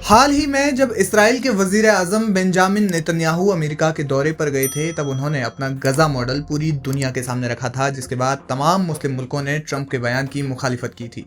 हाल ही में जब इसराइल के वजीर आजम बेंजामिन नेतन्याहू अमेरिका के दौरे पर गए थे, तब उन्होंने अपना गजा मॉडल पूरी दुनिया के सामने रखा था, जिसके बाद तमाम मुस्लिम मुल्कों ने ट्रंप के बयान की मुखालिफत की थी।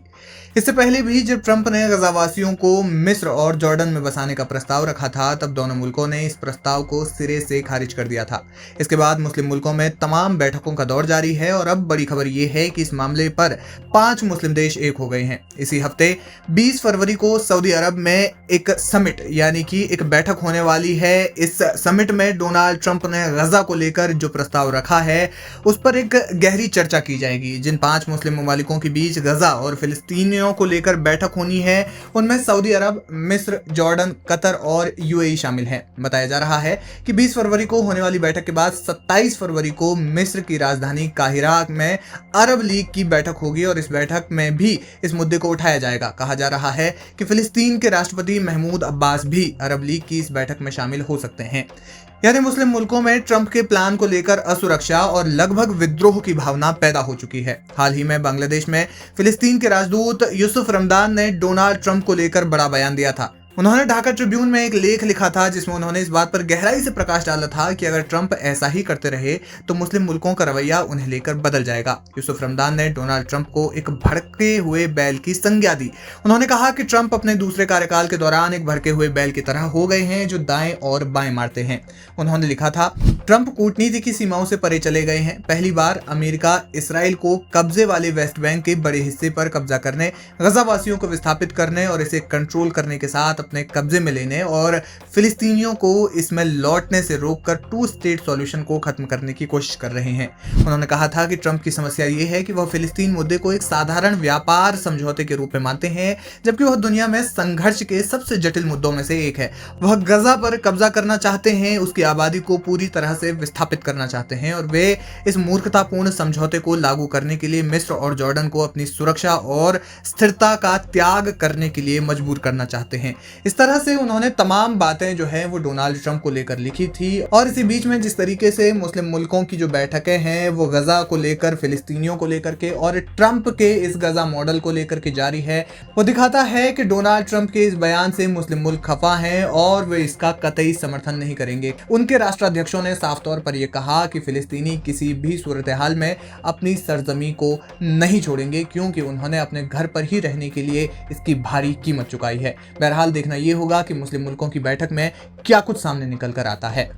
इससे पहले भी जब ट्रंप ने गजावासियों को मिस्र और जॉर्डन में बसाने का प्रस्ताव रखा था, तब दोनों मुल्कों ने इस प्रस्ताव को सिरे से खारिज कर दिया था। इसके बाद मुस्लिम मुल्कों में तमाम बैठकों का दौर जारी है और अब बड़ी खबर यह है कि इस मामले पर 5 मुस्लिम देश एक हो गए हैं। इसी हफ्ते 20 फरवरी को सऊदी अरब में एक समिट यानी कि एक बैठक होने वाली है। इस समिट में डोनाल्ड ट्रंप ने गजा को लेकर जो प्रस्ताव रखा है उस पर एक गहरी चर्चा की जाएगी। जिन 5 मुस्लिम ममालिकों के बीच गजा और फिलिस्तीनियों को लेकर बैठक होनी है, उनमें सऊदी अरब, मिस्र, जॉर्डन, कतर और यूएई शामिल हैं। बताया जा रहा है कि 20 फरवरी को होने वाली बैठक के बाद 27 फरवरी को मिस्र की राजधानी काहिरा में अरब लीग की बैठक होगी और इस बैठक में भी इस मुद्दे को उठाया जाएगा। कहा जा रहा है कि फिलिस्तीन के राष्ट्रपति महमूद अब्बास भी अरब लीग की इस बैठक में शामिल हो सकते हैं। यानी मुस्लिम मुल्कों में ट्रंप के प्लान को लेकर असुरक्षा और लगभग विद्रोह की भावना पैदा हो चुकी है। हाल ही में बांग्लादेश में फिलिस्तीन के राजदूत यूसुफ रमदान ने डोनाल्ड ट्रंप को लेकर बड़ा बयान दिया था। उन्होंने ढाका ट्रिब्यून में एक लेख लिखा था, जिसमें उन्होंने इस बात पर गहराई से प्रकाश डाला था कि अगर ट्रंप ऐसा ही करते रहे तो मुस्लिम मुल्कों का रवैया उन्हें लेकर बदल जाएगा। यूसुफ रमदान ने डोनाल्ड ट्रंप को एक भड़के हुए बैल की संज्ञा दी। उन्होंने कहा कि ट्रंप अपने दूसरे कार्यकाल के दौरान एक भड़के हुए बैल की तरह हो गए हैं जो दाएं और बाएं मारते हैं। उन्होंने लिखा था, ट्रंप कूटनीति की सीमाओं से परे चले गए हैं। पहली बार अमेरिका इसराइल को कब्जे वाले वेस्ट बैंक के बड़े हिस्से पर कब्जा करने, गजावासियों को विस्थापित करने और इसे कंट्रोल करने के साथ अपने कब्जे में लेने और फिलिस्तीनियों को इसमें लौटने से रोककर 2 स्टेट सॉल्यूशन को खत्म करने की कोशिश कर रहे हैं। उन्होंने कहा था कि ट्रंप की समस्या यह है कि वह फिलिस्तीन मुद्दे को एक साधारण व्यापार समझौते के रूप में मानते हैं, जबकि वह दुनिया में संघर्ष के सबसे जटिल मुद्दों में से एक है। वह गजा पर कब्जा करना चाहते हैं, उसकी आबादी को पूरी तरह से विस्थापित करना चाहते हैं और वे इस मूर्खतापूर्ण समझौते को लागू करने के लिए मिस्र और जॉर्डन को अपनी सुरक्षा और स्थिरता का त्याग करने के लिए मजबूर करना चाहते हैं। इस तरह से उन्होंने तमाम बातें जो है वो डोनाल्ड ट्रंप को लेकर लिखी थी। और इसी बीच में जिस तरीके से मुस्लिम मुल्कों की जो बैठकें हैं वो गजा को लेकर, फिलिस्तीनियों को लेकर के और ट्रंप के इस गजा मॉडल को लेकर के जारी है, वो दिखाता है कि डोनाल्ड ट्रंप के इस बयान से मुस्लिम मुल्क खफा हैं और वे इसका कतई समर्थन नहीं करेंगे। उनके राष्ट्राध्यक्षों ने साफ तौर पर यह कहा कि फिलिस्तीनी किसी भी सूरत हाल में अपनी सरजमी को नहीं छोड़ेंगे, क्योंकि उन्होंने अपने घर पर ही रहने के लिए इसकी भारी कीमत चुकाई है। बहरहाल देखना यह होगा कि मुस्लिम मुल्कों की बैठक में क्या कुछ सामने निकल कर आता है।